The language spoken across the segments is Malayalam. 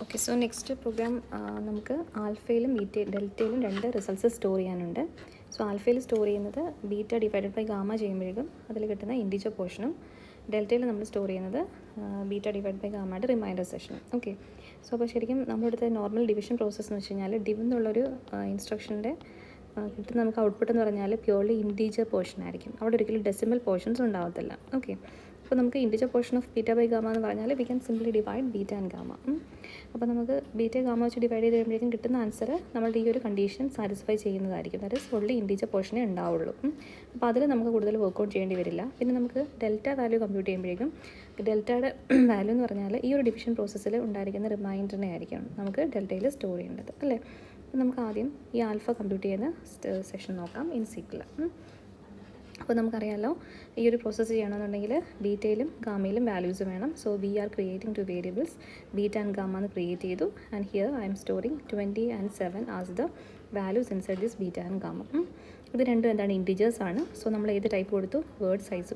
ഓക്കെ, സോ നെക്സ്റ്റ് പ്രോഗ്രാം നമുക്ക് ആൽഫയിലും ഡെൽറ്റയിലും രണ്ട് റിസൾട്ട്സ് സ്റ്റോർ ചെയ്യാനുണ്ട്. സോ ആൽഫയിൽ സ്റ്റോർ ചെയ്യുന്നത് ബീറ്റ ഡിവൈഡഡ് ബൈ ഗാമ ചെയ്യുമ്പോഴേക്കും അതിൽ കിട്ടുന്ന ഇൻഡിജർ പോർഷനും, ഡെൽറ്റയിൽ നമ്മൾ സ്റ്റോർ ചെയ്യുന്നത് ബീറ്റ ഡിവൈഡ് ബൈ ഗാമയുടെ റിമൈൻഡർ സെഷനും. ഓക്കെ, സോ അപ്പോൾ ശരിക്കും നമ്മുടെ നോർമൽ ഡിവിഷൻ പ്രോസസ്സ് എന്ന് വെച്ച് കഴിഞ്ഞാൽ ഡിവ് എന്നുള്ളൊരു ഇൻസ്ട്രക്ഷൻ്റെ കിട്ടുന്ന നമുക്ക് ഔട്ട്പുട്ട് എന്ന് പറഞ്ഞാൽ പ്യൂർലി ഇൻറ്റീജർ പോർഷൻ ആയിരിക്കും. അവിടെ ഒരിക്കലും ഡെസിമൽ പോർഷൻസ് ഉണ്ടാവത്തില്ല. ഓക്കെ, അപ്പോൾ നമുക്ക് integer portion of beta by gamma എന്ന് പറഞ്ഞാൽ we can simply divide beta and gamma. അപ്പോൾ നമുക്ക് ബീറ്റ ഗാമ വെച്ച് ഡിവൈഡ് ചെയ്ത് കഴിയുമ്പോഴേക്കും കിട്ടുന്ന ആൻസർ നമ്മളുടെ ഈ ഒരു കണ്ടീഷൻ സാറ്റിസ്ഫൈ ചെയ്യുന്നതായിരിക്കും. ദാറ്റ് ഈസ് ഓൺലി ഇൻറ്റിജർ പോർഷനേ ഉണ്ടാവുള്ളൂ. അപ്പോൾ അതിൽ നമുക്ക് കൂടുതൽ വർക്കൗട്ട് ചെയ്യേണ്ടി വരില്ല. പിന്നെ നമുക്ക് ഡെൽറ്റ വാല്യൂ കമ്പ്യൂട്ട് ചെയ്യുമ്പോഴേക്കും ഡെൽറ്റയുടെ വാല്യൂ എന്ന് പറഞ്ഞാൽ ഈ ഒരു ഡിവിഷൻ പ്രോസസ്സിൽ ഉണ്ടായിരിക്കുന്ന റിമൈൻഡറിനെ ആയിരിക്കും നമുക്ക് ഡെൽറ്റയിൽ സ്റ്റോർ ചെയ്യേണ്ടത്, അല്ലേ? അപ്പോൾ നമുക്ക് ആദ്യം ഈ ആൽഫ കമ്പ്യൂട്ട് ചെയ്യുന്ന സെഷൻ നോക്കാം ഇൻ സീക്കിൾ. അപ്പോൾ നമുക്കറിയാമല്ലോ, ഈ ഒരു പ്രോസസ്സ് ചെയ്യണമെന്നുണ്ടെങ്കിൽ ബീറ്റയിലും ഗാമയിലും വാല്യൂസ് വേണം. So we are creating two variables beta and gamma എന്ന് ക്രിയേറ്റ് ചെയ്തു. And here I M storing 20 and 7 as the values inside this beta and gamma. ഇത് രണ്ടും എന്താണ്, ഇൻറ്റിജേഴ്സ് ആണ്. സോ നമ്മൾ ഏത് ടൈപ്പ് കൊടുത്തു,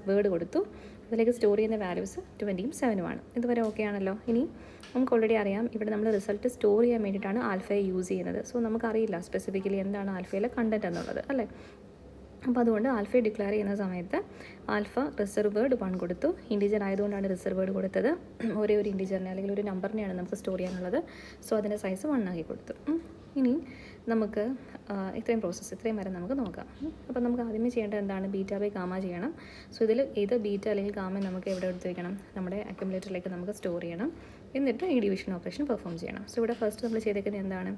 വേർഡ് കൊടുത്തു. അതിലേക്ക് സ്റ്റോർ ചെയ്യുന്ന വാല്യൂസ് 20യും 7ഉമാണ്. ഇതുവരെ ഓക്കെ ആണല്ലോ. ഇനി നമുക്ക് ഓൾറെഡി അറിയാം, ഇവിടെ നമ്മൾ റിസൾട്ട് സ്റ്റോർ ചെയ്യാൻ വേണ്ടിയിട്ടാണ് ആൽഫയെ യൂസ് ചെയ്യുന്നത്. സോ നമുക്കറിയില്ല സ്പെസിഫിക്കലി എന്താണ് ആൽഫയിലെ കണ്ടൻറ്റ് എന്നുള്ളത്, അല്ലേ? അപ്പോൾ അതുകൊണ്ട് ആൽഫയെ ഡിക്ലെയർ ചെയ്യുന്ന സമയത്ത് ആൽഫ റിസർവ് വേർഡ് 1 കൊടുത്തു. ഇൻറ്റിജർ ആയതുകൊണ്ടാണ് റിസർവ് വേർഡ് കൊടുത്തത്. ഒരേ ഒരു ഇൻറ്റിജറിനെ അല്ലെങ്കിൽ ഒരു നമ്പറിനെയാണ് നമുക്ക് സ്റ്റോർ ചെയ്യാനുള്ളത്. സോ അതിൻ്റെ സൈസ് 1 ആക്കി കൊടുത്തു. ഇനി നമുക്ക് ഇത്രയും വരെ നമുക്ക് നോക്കാം. അപ്പോൾ നമുക്ക് ആദ്യമേ ചെയ്യേണ്ടത് എന്താണ്, ബീറ്റ ബൈ ഗാമ ചെയ്യണം. സോ ഇതിൽ ഏത് ബീറ്റ അല്ലെങ്കിൽ ഗാമ നമുക്ക് എവിടെ എടുത്ത് വയ്ക്കണം, നമ്മുടെ അക്യുമുലേറ്ററിലേക്ക് നമുക്ക് സ്റ്റോർ ചെയ്യണം. എന്നിട്ട് ഈ ഡിവിഷൻ ഓപ്പറേഷൻ പെർഫോം ചെയ്യണം. സോ ഇവിടെ ഫസ്റ്റ് നമ്മൾ ചെയ്തേക്കുന്നത് എന്താണ്,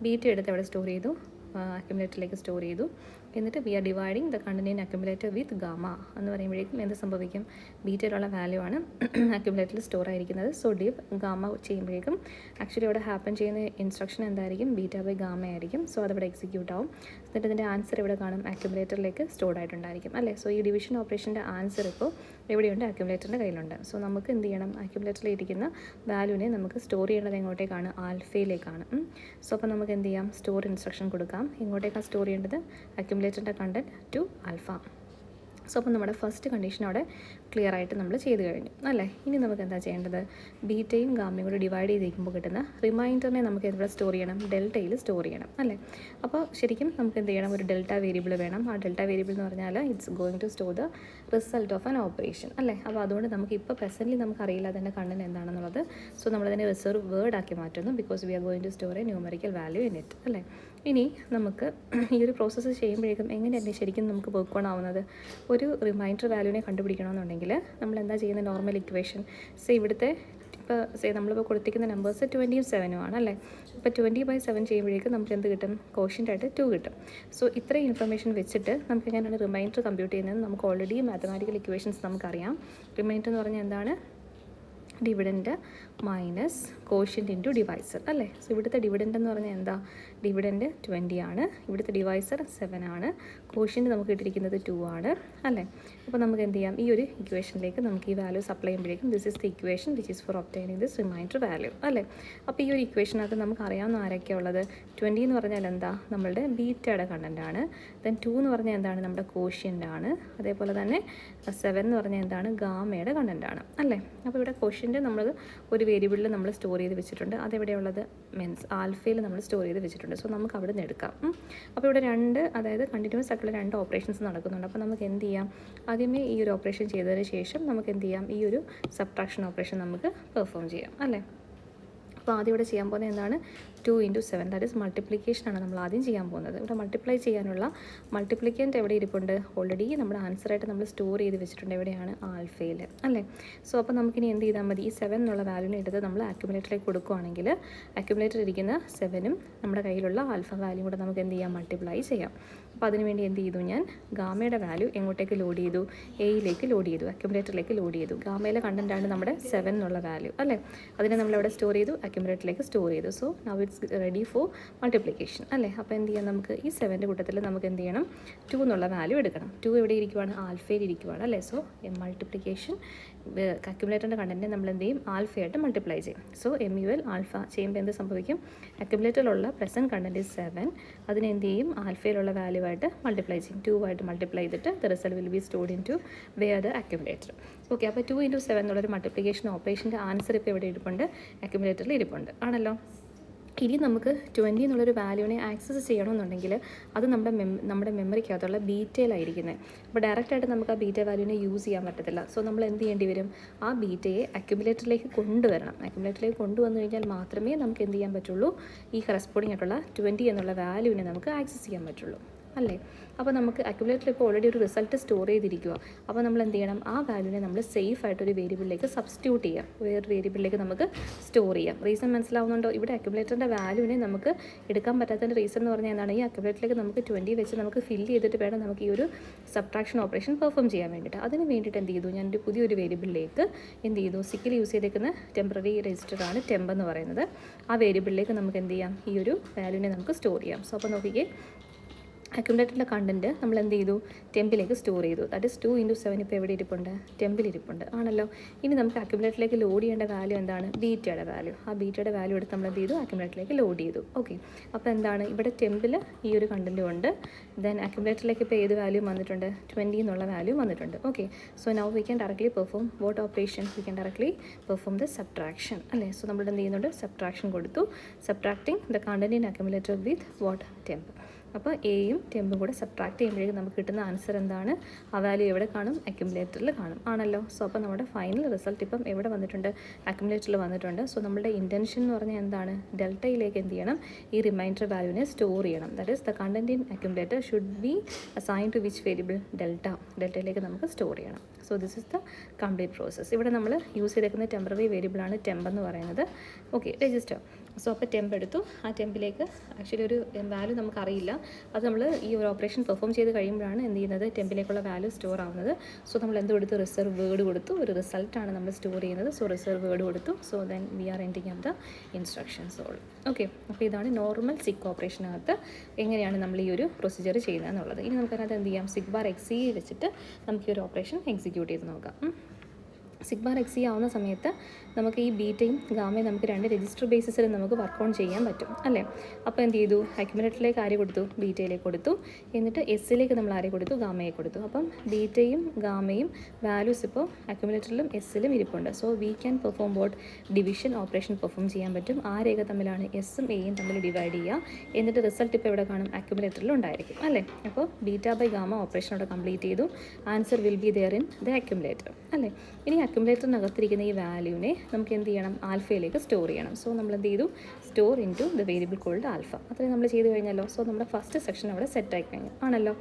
ബീറ്റ എടുത്ത് എവിടെ സ്റ്റോർ ചെയ്തു, അക്യുമുലേറ്ററിലേക്ക് സ്റ്റോർ ചെയ്തു. എന്നിട്ട് we are dividing the content accumulator with gamma എന്ന് പറയുമ്പോഴേക്കും എന്ത് സംഭവിക്കും, ബീറ്റയിലുള്ള വാല്യൂ ആണ് അക്യുമുലേറ്ററിൽ സ്റ്റോർ ആയിരിക്കുന്നത്. സോ ഡിവ് ഗാമ ചെയ്യുമ്പോഴേക്കും ആക്ച്വലി അവിടെ ഹാപ്പൻ ചെയ്യുന്ന ഇൻസ്ട്രക്ഷൻ എന്തായിരിക്കും, ബീറ്റ ബൈ ഗാമ ആയിരിക്കും. സോ അതവിടെ എക്സിക്യൂട്ട് ആവും. എന്നിട്ട് ഇതിൻ്റെ ആൻസർ ഇവിടെ കാണും, അക്യുമുലേറ്ററിലേക്ക് സ്റ്റോർഡ് ആയിട്ടുണ്ടായിരിക്കും, അല്ലേ? സോ ഈ ഡിവിഷൻ ഓപ്പറേഷൻ്റെ ആൻസർ ഇപ്പോൾ എവിടെയുണ്ട്, അക്യുമുലേറ്ററിൻ്റെ കയ്യിലുണ്ട്. സോ നമുക്ക് എന്ത് ചെയ്യണം, അക്യുമുലേറ്ററിൽ ഇരിക്കുന്ന വാല്യൂവിനെ നമുക്ക് സ്റ്റോർ ചെയ്യേണ്ടത് എങ്ങോട്ടേക്കാണ്, ആൽഫയിലേക്കാണ്. സോ അപ്പോൾ നമുക്ക് എന്ത് ചെയ്യാം, സ്റ്റോർ ഇൻസ്ട്രക്ഷൻ കൊടുക്കാം. എങ്ങോട്ടേക്കാണ് സ്റ്റോർ ചെയ്യേണ്ടത്, അക്യുമുലേറ്ററിൻ്റെ കണ്ടൻറ്റ് ടു ആൽഫ. സോ അപ്പോൾ നമ്മുടെ ഫസ്റ്റ് കണ്ടീഷൻ അവിടെ ക്ലിയർ ആയിട്ട് നമ്മൾ ചെയ്ത് കഴിഞ്ഞു, അല്ലേ? ഇനി നമുക്ക് എന്താ ചെയ്യേണ്ടത്, ബീറ്റയും ഗാമയും കൂടി ഡിവൈഡ് ചെയ്തിരിക്കുമ്പോൾ കിട്ടുന്ന റിമൈൻഡറിനെ നമുക്ക് എവിടെ സ്റ്റോർ ചെയ്യണം, ഡെൽറ്റയിൽ സ്റ്റോർ ചെയ്യണം, അല്ലേ? അപ്പോൾ ശരിക്കും നമുക്ക് എന്ത് ചെയ്യണം, ഒരു ഡെൽറ്റ വേരിയബിൾ വേണം. ആ ഡെൽറ്റ വേരിയബിൾ എന്ന് പറഞ്ഞാൽ it's going to store the result of an operation, അല്ലേ? അപ്പോൾ അതുകൊണ്ട് നമുക്ക് ഇപ്പോൾ പ്രസൻ്റ്ലി നമുക്കറിയില്ല അതിൻ്റെ കണ്ടൻറ്റ് എന്താണെന്നുള്ളത്. സോ നമ്മളതിനെ റിസർവ് വേർഡ് ആക്കി മാറ്റുന്നു, because we are going to store a numerical value in it, അല്ലേ? ഇനി നമുക്ക് ഈ ഒരു പ്രോസസ്സ് ചെയ്യുമ്പോഴേക്കും എങ്ങനെയല്ലേ ശരിക്കും നമുക്ക് വർക്ക് ഓൺ ആവുന്നത്, ഒരു റിമൈൻഡർ വാല്യൂവിനെ കണ്ടുപിടിക്കണമെന്നുണ്ടെങ്കിൽ നമ്മൾ എന്താ ചെയ്യുന്നത്, നോർമൽ ഇക്വേഷൻ ഇവിടുത്തെ ഇപ്പോൾ നമ്മളിപ്പോൾ കൊടുത്തിരിക്കുന്ന നമ്പേഴ്സ് 20യും 7ഉം ആണ്, അല്ലേ? ഇപ്പോൾ 20/7 ചെയ്യുമ്പോഴേക്കും നമുക്ക് എന്ത് കിട്ടും, കോഷ്യൻ്റ് ആയിട്ട് 2 കിട്ടും. സോ ഇത്രയും ഇൻഫർമേഷൻ വെച്ചിട്ട് നമുക്ക് എങ്ങനെയാണ് റിമൈൻഡർ കമ്പ്യൂട്ട് ചെയ്യുന്നത്, നമുക്ക് ഓൾറെഡി മാത്തമാറ്റിക്കൽ ഇക്വേഷൻസ് നമുക്കറിയാം. റിമൈൻഡർ എന്ന് പറഞ്ഞാൽ എന്താണ്, dividend minus quotient into divisor, അല്ലേ? സോ ഇവിടുത്തെ ഡിവിഡൻറ്റ് എന്ന് പറഞ്ഞാൽ എന്താ, ഡിവിഡൻറ്റ് 20 ആണ്, ഇവിടുത്തെ ഡിവൈസർ 7 ആണ്, കോഷ്യൻ്റ് നമുക്ക് ഇട്ടിരിക്കുന്നത് 2 ആണ്, അല്ലേ? അപ്പോൾ നമുക്ക് എന്ത് ചെയ്യാം, ഈ ഒരു ഇക്വേഷനിലേക്ക് നമുക്ക് ഈ വാല്യൂ സപ്ലൈ ചെയ്യുമ്പോഴേക്കും this is the equation which is for obtaining this remainder value, അല്ലേ? അപ്പോൾ ഈ ഒരു ഇക്വേഷനകത്ത് നമുക്ക് അറിയാവുന്ന ആരൊക്കെയാണ് ഉള്ളത്, 20 എന്ന് പറഞ്ഞാൽ എന്താ, നമ്മളുടെ ബീറ്റയുടെ കണ്ടൻ്റ് ആണ്. ദെൻ 2 എന്ന് പറഞ്ഞാൽ എന്താണ്, നമ്മുടെ കോഷ്യൻ്റ് ആണ്. അതേപോലെ തന്നെ 7 എന്ന് പറഞ്ഞാൽ എന്താണ്, ഗാമയുടെ കണ്ടൻ്റ് ആണ്, അല്ലേ? അപ്പോൾ ഇവിടെ കോഷ്യൻ്റ് നമ്മൾ ഒരു വേരിയബിളിൽ നമ്മൾ സ്റ്റോർ ചെയ്ത് വെച്ചിട്ടുണ്ട്. അതെവിടെയുള്ളത്, മീൻസ് ആൽഫയിൽ നമ്മൾ സ്റ്റോർ ചെയ്ത് വെച്ചിട്ടുണ്ട്. സോ നമുക്ക് അവിടെ നിന്ന് എടുക്കാം. അപ്പോൾ ഇവിടെ അതായത് കണ്ടിന്യൂസ് ആയിട്ടുള്ള 2 ഓപ്പറേഷൻസ് നടക്കുന്നുണ്ട്. അപ്പോൾ നമുക്ക് എന്ത് ചെയ്യാം, ആദ്യമേ ഈ ഒരു ഓപ്പറേഷൻ ചെയ്തതിന് ശേഷം നമുക്ക് എന്ത് ചെയ്യാം, ഈ ഒരു സബ്ട്രാക്ഷൻ ഓപ്പറേഷൻ നമുക്ക് പെർഫോം ചെയ്യാം, അല്ലേ? അപ്പോൾ ആദ്യം ഇവിടെ ചെയ്യാൻ പോകുന്നത് എന്താണ്, 2 × 7 ദാറ്റ് ഈസ് മൾട്ടിപ്ലിക്കേഷനാണ് നമ്മൾ ആദ്യം ചെയ്യാൻ പോകുന്നത്. ഇവിടെ മൾട്ടിപ്ലൈ ചെയ്യാനുള്ള മൾട്ടിപ്ലിക്കൻ്റ് എവിടെ ഇരിപ്പുണ്ട്, ഓൾറെഡി നമ്മുടെ ആൻസറായിട്ട് നമ്മൾ സ്റ്റോർ ചെയ്ത് വെച്ചിട്ടുണ്ട്. എവിടെയാണ്, ആൽഫയിൽ, അല്ലേ? സോ അപ്പോൾ നമുക്കിനി എന്ത് ചെയ്താൽ മതി, ഈ 7 എന്നുള്ള വാല്യൂനെ എടുത്ത് നമ്മൾ അക്യുമുലേറ്ററിലേക്ക് കൊടുക്കുകയാണെങ്കിൽ അക്യുമുലേറ്റർ ഇരിക്കുന്ന 7ഉം നമ്മുടെ കയ്യിലുള്ള ആൽഫ വാല്യൂ കൂടെ നമുക്ക് എന്ത് ചെയ്യാം, മൾട്ടിപ്ലൈ ചെയ്യാം. അപ്പോൾ അതിനുവേണ്ടി എന്ത് ചെയ്തു, ഞാൻ ഗാമയുടെ വാല്യൂ എങ്ങോട്ടേക്ക് ലോഡ് ചെയ്തു, എയിലേക്ക് ലോഡ് ചെയ്തു, അക്യുമുലേറ്ററിലേക്ക് ലോഡ് ചെയ്തു. ഗാമയിലെ കണ്ടൻ്റാണ് നമ്മുടെ 7 എന്നുള്ള വാല്യൂ, അല്ലേ? അതിനെ നമ്മളെവിടെ സ്റ്റോർ ചെയ്തു, അക്യുമുലേറ്ററിലേക്ക് സ്റ്റോർ ചെയ്തു. So now it's ready for multiplication, അല്ലേ? അപ്പോൾ എന്ത് ചെയ്യാം, നമുക്ക് ഈ 7ൻ്റെ കൂട്ടത്തിൽ നമുക്ക് എന്ത് ചെയ്യണം, 2 എന്നുള്ള വാല്യൂ എടുക്കണം. 2 എവിടെ ഇരിക്കുവാണ്, ആൽഫയിൽ ഇരിക്കുവാണ്, അല്ലേ? സോ മൾട്ടിപ്ലിക്കേഷൻ അക്യുമുലേറ്ററിൻ്റെ കണ്ടൻറ്റ് നമ്മൾ എന്ത് ചെയ്യും, ആൽഫയായിട്ട് മൾട്ടിപ്ലൈ ചെയ്യും. സോ MUL ആൽഫ ചെയ്യുമ്പോൾ എന്ത് സംഭവിക്കും, അക്യുമുലേറ്ററിലുള്ള പ്രസൻറ്റ് കണ്ടൻറ്റ് 7, അതിനെ എന്ത് ചെയ്യും, ആൽഫയിലുള്ള വാല്യൂ ആയിട്ട് മൾട്ടിപ്ലൈ ചെയ്യും. 2 ആയിട്ട് മൾട്ടിപ്ലൈ ചെയ്തിട്ട് the result will be stored into where the accumulator. Okay, അപ്പോൾ 2 × 7 എന്നുള്ളൊരു മൾട്ടിപ്ലിക്കേഷൻ ഓപ്പറേഷൻ്റെ ആൻസർ ഇപ്പോൾ എവിടെ ഇരിപ്പുണ്ട്, അക്യുമുലേറ്ററിൽ ഇരിപ്പുണ്ട് ആണല്ലോ. ഇനി നമുക്ക് 20 എന്നുള്ളൊരു വാല്യൂവിനെ ആക്സസ് ചെയ്യണമെന്നുണ്ടെങ്കിൽ അത് നമ്മുടെ മെമ്മറിക്കകത്തുള്ള ബീറ്റയിലായിരിക്കുന്നത്. അപ്പോൾ ഡയറക്റ്റായിട്ട് നമുക്ക് ആ ബീറ്റ വാല്യൂവിനെ യൂസ് ചെയ്യാൻ പറ്റത്തില്ല. സോ നമ്മൾ എന്ത് ചെയ്യേണ്ടി വരും, ആ ബീറ്റയെ അക്യുമുലേറ്ററിലേക്ക് കൊണ്ടുവരണം. അക്യുമുലേറ്ററിലേക്ക് കൊണ്ടുവന്നു കഴിഞ്ഞാൽ മാത്രമേ നമുക്ക് എന്ത് ചെയ്യാൻ പറ്റുള്ളൂ, ഈ കറസ്പോണ്ടിങ് ആയിട്ടുള്ള 20 എന്നുള്ള വാല്യൂവിനെ നമുക്ക് ആക്സസ് ചെയ്യാൻ പറ്റുള്ളൂ അല്ലേ. അപ്പോൾ നമുക്ക് അക്യുമുലേറ്ററിൽ ഇപ്പോൾ ഓൾറെഡി ഒരു റിസൾട്ട് സ്റ്റോർ ചെയ്തിരിക്കുക. അപ്പോൾ നമ്മൾ എന്ത് ചെയ്യണം, ആ വാല്യൂവിനെ നമ്മൾ സേഫ് ആയിട്ടൊരു വേരിയബിളിലേക്ക് സബ്സ്റ്റിറ്റ്യൂട്ട് ചെയ്യാം, വേറൊരു വേരിയബിളിലേക്ക് നമുക്ക് സ്റ്റോർ ചെയ്യാം. റീസൺ മനസ്സിലാവുന്നുണ്ടോ? ഇവിടെ അക്യുമുലേറ്ററിൻ്റെ വാല്യൂവിനെ നമുക്ക് എടുക്കാൻ പറ്റാത്തതിൻ്റെ റീസൺ എന്ന് പറഞ്ഞാൽ എന്താണ്, ഈ അക്യുമുലേറ്ററിലേക്ക് നമുക്ക് 20 വെച്ച് നമുക്ക് ഫില്ല് ചെയ്തിട്ട് വേണം നമുക്ക് ഈ ഒരു സബ്ട്രാക്ഷൻ ഓപ്പറേഷൻ പെർഫോം ചെയ്യാൻ വേണ്ടിയിട്ട്. അതിന് വേണ്ടിയിട്ട് എന്ത് ചെയ്തു, ഞാനൊരു പുതിയൊരു വേരിയബിളിലേക്ക് എന്ത് ചെയ്തു, സിക്കിൽ യൂസ് ചെയ്തേക്കുന്ന ടെമ്പററി രജിസ്റ്ററാണ് ടെമ്പ് എന്ന് പറയുന്നത്. ആ വേരിയബിളിലേക്ക് നമുക്ക് എന്ത് ചെയ്യാം, ഈ ഒരു വാല്യൂവിനെ നമുക്ക് സ്റ്റോർ ചെയ്യാം. സോ അപ്പോൾ നോക്കിക്കേ, അക്യുമുലേറ്ററിൻ്റെ കണ്ടൻറ്റ് നമ്മൾ എന്ത് ചെയ്തു, ടെമ്പിലേക്ക് സ്റ്റോർ ചെയ്തു. ദാറ്റ് ഇസ് 2 × 7 ഇപ്പോൾ എവിടെ ഇരിപ്പുണ്ട്, ടെമ്പിൽ ഇരിപ്പുണ്ട് ആണല്ലോ. ഇനി നമുക്ക് അക്യുമുലേറ്ററിലേക്ക് ലോഡ് ചെയ്യേണ്ട വാല്യൂ എന്താണ്, ബീറ്റയുടെ വാല്യൂ. ആ ബീറ്റയുടെ വാല്യൂ എടുത്ത് നമ്മൾ എന്ത് ചെയ്തു, അക്യുമുലേറ്ററിലേക്ക് ലോഡ് ചെയ്തു. ഓക്കെ, അപ്പോൾ എന്താണ്, ഇവിടെ ടെമ്പിൽ ഈ ഒരു കണ്ടൻറ്റും ഉണ്ട്. ദെൻ അക്യുമുലേറ്ററിലേക്ക് ഇപ്പോൾ ഏത് വാല്യൂ വന്നിട്ടുണ്ട്, 20 എന്നുള്ള വാല്യൂ വന്നിട്ടുണ്ട്. Okay, so now we can directly perform what operation, we can directly perform the subtraction അല്ലേ. സോ നമ്മൾ എന്ത് ചെയ്യുന്നുണ്ട്, സബ്ട്രാക്ഷൻ കൊടുത്തു, subtracting the content in accumulator with what, temp. അപ്പോൾ എയും ടെമ്പും കൂടെ സബ്ട്രാക്ട് ചെയ്യുമ്പോഴേക്കും നമുക്ക് കിട്ടുന്ന ആൻസർ എന്താണ്, ആ വാല്യൂ എവിടെ കാണും, അക്യുമുലേറ്ററിൽ കാണും ആണല്ലോ. സോ അപ്പോൾ നമ്മുടെ ഫൈനൽ റിസൾട്ട് ഇപ്പം എവിടെ വന്നിട്ടുണ്ട്, അക്യുമുലേറ്ററിൽ വന്നിട്ടുണ്ട്. സോ നമ്മുടെ ഇൻറ്റൻഷൻ എന്ന് പറഞ്ഞാൽ എന്താണ്, ഡെൽറ്റയിലേക്ക് എന്ത് ചെയ്യണം, ഈ റിമൈൻഡർ വാല്യൂവിനെ സ്റ്റോർ ചെയ്യണം. That is the content in accumulator should be assign to which variable, ഡെൽറ്റയിലേക്ക് നമുക്ക് സ്റ്റോർ ചെയ്യണം. So this is the complete process. ഇവിടെ നമ്മൾ യൂസ് ചെയ്തേക്കുന്ന ടെമ്പററി വേരിയബിളാണ് ടെമ്പ് എന്ന് പറയുന്നത്. Okay, register. സോ അപ്പോൾ ടെമ്പ് എടുത്തു, ആ ടെമ്പിലേക്ക് ആക്ച്വലി ഒരു വാല്യൂ നമുക്കറിയില്ല, അത് നമ്മൾ ഈ ഒരു ഓപ്പറേഷൻ പെർഫോം ചെയ്ത് കഴിയുമ്പോഴാണ് എന്ത് ചെയ്യുന്നത്, ടെമ്പിലേക്കുള്ള വാല്യൂ സ്റ്റോർ ആവുന്നത്. സോ നമ്മൾ എന്ത് കൊടുത്തു, റിസർവ് വേർഡ് കൊടുത്തു, ഒരു റിസൾട്ടാണ് നമ്മൾ സ്റ്റോർ ചെയ്യുന്നത്. സോ റിസർവ് വേർഡ് കൊടുത്തു. So then we are ending of the instructions all. Okay, അപ്പോൾ ഇതാണ് നോർമൽ സിക് ഓപ്പറേഷനകത്ത് എങ്ങനെയാണ് നമ്മൾ ഈ ഒരു പ്രൊസീജിയർ ചെയ്യുന്നത് എന്നുള്ളത്. ഇനി നമുക്കതിനകത്ത് എന്ത് ചെയ്യാം, സിഗ്ബാർ എക്സി വെച്ചിട്ട് നമുക്ക് ഈ ഒരു ഓപ്പറേഷൻ എക്സിക്യൂട്ട് ചെയ്ത് നോക്കാം. സിഗ്ബാർ എക്സി ആവുന്ന സമയത്ത് നമുക്ക് ഈ ബീറ്റയും ഗാമയും നമുക്ക് 2 രജിസ്റ്റർ ബേസിസിൽ നമുക്ക് വർക്ക് ഓൺ ചെയ്യാൻ പറ്റും അല്ലേ. അപ്പോൾ എന്ത് ചെയ്തു, അക്യുമുലേറ്ററിലേക്ക് ആരെ കൊടുത്തു, ബീറ്റയിലേക്ക് കൊടുത്തു. എന്നിട്ട് എസ്സിലേക്ക് നമ്മൾ ആരെ കൊടുത്തു, ഗാമയെ കൊടുത്തു. അപ്പം ബീറ്റയും ഗാമയും വാല്യൂസ് ഇപ്പോൾ അക്യുമുലേറ്ററിലും എസ്സിലും ഇരിപ്പുണ്ട്. So we can perform boat division operation perform ചെയ്യാൻ പറ്റും. ആ രേഖ തമ്മിലാണ് എസ്സും എയും തമ്മിൽ ഡിവൈഡ് ചെയ്യുക. എന്നിട്ട് റിസൾട്ട് ഇപ്പോൾ എവിടെ കാണും, അക്യുമുലേറ്ററിലും ഉണ്ടായിരിക്കും അല്ലേ. അപ്പോൾ ബീറ്റ ബൈ ഗാമ ഓപ്പറേഷൻ അവിടെ കംപ്ലീറ്റ് ചെയ്തു. Answer will be there in the accumulator അല്ലേ. ഇനി അക്യുമുലേറ്ററിനകത്തിരിക്കുന്ന ഈ വാല്യൂവിനെ നമുക്ക് എന്ത് ചെയ്യണം, ആൽഫയിലേക്ക് സ്റ്റോർ ചെയ്യണം. സോ നമ്മൾ എന്ത് ചെയ്തു, store into the variable called alpha. അത്രയും നമ്മൾ ചെയ്ത് കഴിഞ്ഞല്ലോ. സോ നമ്മുടെ ഫസ്റ്റ് സെക്ഷൻ അവിടെ സെറ്റായി കഴിഞ്ഞു ആണല്ലോ.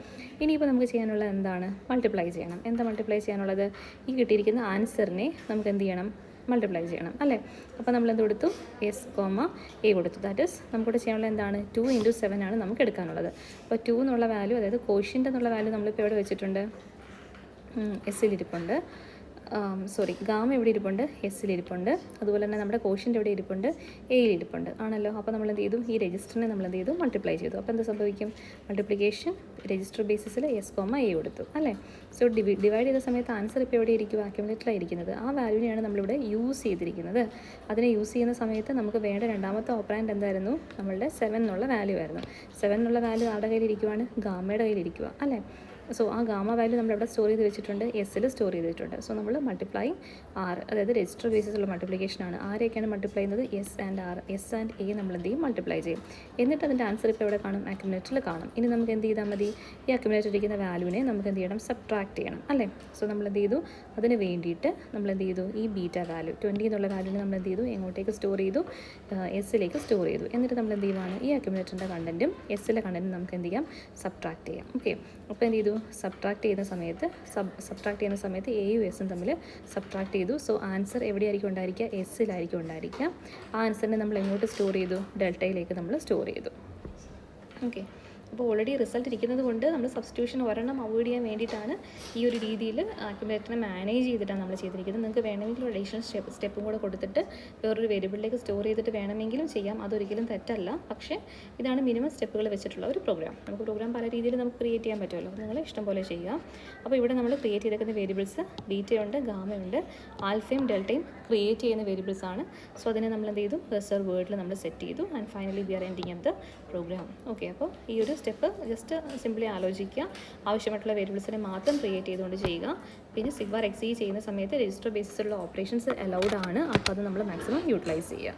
ഇനിയിപ്പോൾ നമുക്ക് ചെയ്യാനുള്ളത് എന്താണ്, മൾട്ടിപ്ലൈ ചെയ്യണം. എന്താ മൾട്ടിപ്ലൈ ചെയ്യാനുള്ളത്, ഈ കിട്ടിയിരിക്കുന്ന ആൻസറിനെ നമുക്ക് എന്ത് ചെയ്യണം, മൾട്ടിപ്ലൈ ചെയ്യണം അല്ലേ. അപ്പോൾ നമ്മൾ എന്ത് കൊടുത്തു, എസ് കോമ എ കൊടുത്തു. ദാറ്റ് ഇസ് നമുക്കിവിടെ ചെയ്യാനുള്ളത് എന്താണ്, 2 × 7 ആണ് നമുക്ക് എടുക്കാനുള്ളത്. അപ്പോൾ 2 എന്നുള്ള വാല്യൂ, അതായത് കോഷ്യൻ്റ് എന്നുള്ള വാല്യൂ നമ്മളിപ്പോൾ എവിടെ വെച്ചിട്ടുണ്ട്, എസ്സിലിരിപ്പുണ്ട്. ഗാമ എവിടെ ഇരിപ്പുണ്ട്, എസ്സിലിരിപ്പുണ്ട്. അതുപോലെ തന്നെ നമ്മുടെ കോഷ്യൻ്റ് എവിടെ ഇരിപ്പുണ്ട്, എയിലിരിപ്പുണ്ട് ആണല്ലോ. അപ്പോൾ നമ്മൾ എന്ത് ചെയ്തു, ഈ രജിസ്റ്ററിനെ നമ്മൾ എന്ത് ചെയ്തു, മൾട്ടിപ്ലൈ ചെയ്തു. അപ്പോൾ എന്ത് സംഭവിക്കും, മൾട്ടിപ്ലിക്കേഷൻ രജിസ്റ്റർ ബേസിസിൽ എസ് കോമ എ കൊടുത്തു അല്ലേ. സോ ഡിവൈഡ് ചെയ്ത സമയത്ത് ആൻസർ ഇപ്പോൾ എവിടെ ഇരിക്കും, അക്യുമുലേറ്ററിലായിരിക്കുന്നത്. ആ വാല്യൂവിനെയാണ് നമ്മളിവിടെ യൂസ് ചെയ്തിരിക്കുന്നത്. അതിനെ യൂസ് ചെയ്യുന്ന സമയത്ത് നമുക്ക് വേണ്ട രണ്ടാമത്തെ ഓപ്പറാൻഡ് എന്തായിരുന്നു, നമ്മളുടെ 7 എന്നുള്ള വാല്യൂ ആയിരുന്നു. 7 എന്നുള്ള വാല്യൂ ആരുടെ കയ്യിലിരിക്കുവാണ്, ഗാമയുടെ കയ്യിലിരിക്കുക അല്ലേ. സോ ആ ഗാമ വാല്യൂ നമ്മളിവിടെ സ്റ്റോർ ചെയ്ത് വെച്ചിട്ടുണ്ട്, എസ്സിൽ സ്റ്റോർ ചെയ്തിട്ടുണ്ട്. സോ നമ്മൾ മൾട്ടിപ്ലൈ ആർ, അതായത് രജിസ്റ്റർ ബേസിസുള്ള മൾട്ടിപ്ലിക്കേഷനാണ്. ആരെയൊക്കെയാണ് മൾട്ടിപ്ലൈ ചെയ്യുന്നത്, S and R. S and A നമ്മൾ എന്ത് ചെയ്യും, മൾട്ടിപ്ലൈ ചെയ്യും. എന്നിട്ട് അതിൻ്റെ ആൻസർ ഇപ്പോൾ എവിടെ കാണും, അക്യുമുലേറ്ററിൽ കാണും. ഇനി നമുക്ക് എന്ത് ചെയ്താൽ മതി, ഈ അക്യുമുലേറ്റർ ഇരിക്കുന്ന വാല്യൂവിനെ നമുക്ക് എന്ത് ചെയ്യണം, സബ്ട്രാക്ട് ചെയ്യണം അല്ലേ. സോ നമ്മൾ എന്ത് ചെയ്തു, അതിന് വേണ്ടിയിട്ട് നമ്മൾ എന്ത് ചെയ്തു, ഈ ബീറ്റ വാല്യൂ 20 എന്നുള്ള വാല്യൂവിനെ നമ്മൾ എന്ത് ചെയ്തു, എങ്ങോട്ടേക്ക് സ്റ്റോർ ചെയ്തു, എസ്സിലേക്ക് സ്റ്റോർ ചെയ്തു. എന്നിട്ട് നമ്മൾ എന്ത് ചെയ്യുവാണ്, ഈ അക്യുമുലേറ്ററിൻ്റെ കണ്ടൻറ്റും എസ്സിലെ കണ്ടൻറ്റും നമുക്ക് എന്ത് ചെയ്യാം, സബ്ട്രാക്ട് ചെയ്യാം. ഓക്കെ, അപ്പോൾ എന്ത് ചെയ്തു, സബ്ട്രാക്ട് ചെയ്യുന്ന സമയത്ത് എയും എസും തമ്മിൽ സബ്ട്രാക്ട് ചെയ്തു. സോ ആൻസർ എവിടെയായിരിക്കും ഉണ്ടായിരിക്കുക, എസ്സിലായിരിക്കും ഉണ്ടായിരിക്കുക. ആ ആൻസറിനെ നമ്മൾ എങ്ങോട്ട് സ്റ്റോർ ചെയ്തു, ഡെൽറ്റയിലേക്ക് നമ്മൾ സ്റ്റോർ ചെയ്തു. ഓക്കെ, അപ്പോൾ ഓൾറെഡി റിസൾട്ട് ഇരിക്കുന്നത് കൊണ്ട് നമ്മൾ സബ്സ്റ്റിറ്റ്യൂഷൻ ഒരെണ്ണം അവോയ്ഡ് ചെയ്യാൻ വേണ്ടിയിട്ടാണ് ഈ ഒരു രീതിയിൽ അക്യുമുലേറ്ററിനെ മാനേജ് ചെയ്തിട്ടാണ് നമ്മൾ ചെയ്തിരിക്കുന്നത്. നിങ്ങൾക്ക് വേണമെങ്കിൽ അഡീഷണൽ സ്റ്റെപ്പും കൂടെ കൊടുത്തിട്ട് വേറൊരു വേരിയബിളിലേക്ക് സ്റ്റോർ ചെയ്തിട്ട് വേണമെങ്കിലും ചെയ്യാം, അതൊരിക്കലും തെറ്റല്ല. പക്ഷേ ഇതാണ് മിനിമം സ്റ്റെപ്പുകൾ വെച്ചിട്ടുള്ള ഒരു പ്രോഗ്രാം. നമുക്ക് പ്രോഗ്രാം പല രീതിയിൽ നമുക്ക് ക്രിയേറ്റ് ചെയ്യാൻ പറ്റുമല്ലോ, അപ്പോൾ നിങ്ങൾ ഇഷ്ടം പോലെ ചെയ്യുക. അപ്പോൾ ഇവിടെ നമ്മൾ ക്രിയേറ്റ് ചെയ്തേക്കുന്ന വേരിയബിൾസ് ബീറ്റയുണ്ട്, ഗാമയുണ്ട്, ആൽഫയും ഡെൽറ്റയും ക്രിയേറ്റ് ചെയ്യുന്ന വേരിയബിൾസ് ആണ്. സോ അതിനെ നമ്മൾ എന്ത് ചെയ്തു, റിസർവ് വേർഡിൽ നമ്മൾ സെറ്റ് ചെയ്തു. And finally we are ending at the program. Okay, അപ്പോൾ ഈ ഒരു സ്റ്റെപ്പ് ജസ്റ്റ് സിംപ്ലി ആലോചിക്കുക. ആവശ്യമായിട്ടുള്ള വേരിയബിൾസിനെ മാത്രം ക്രിയേറ്റ് ചെയ്തുകൊണ്ട് ചെയ്യുക. പിന്നെ സിഗ്വാർ എക്സീ ചെയ്യുന്ന സമയത്ത് രജിസ്റ്റർ ബേസിസുള്ള ഓപ്പറേഷൻസ് അലൗഡ് ആണ്. അപ്പോൾ അത് നമ്മൾ മാക്സിമം യൂട്ടിലൈസ് ചെയ്യുക.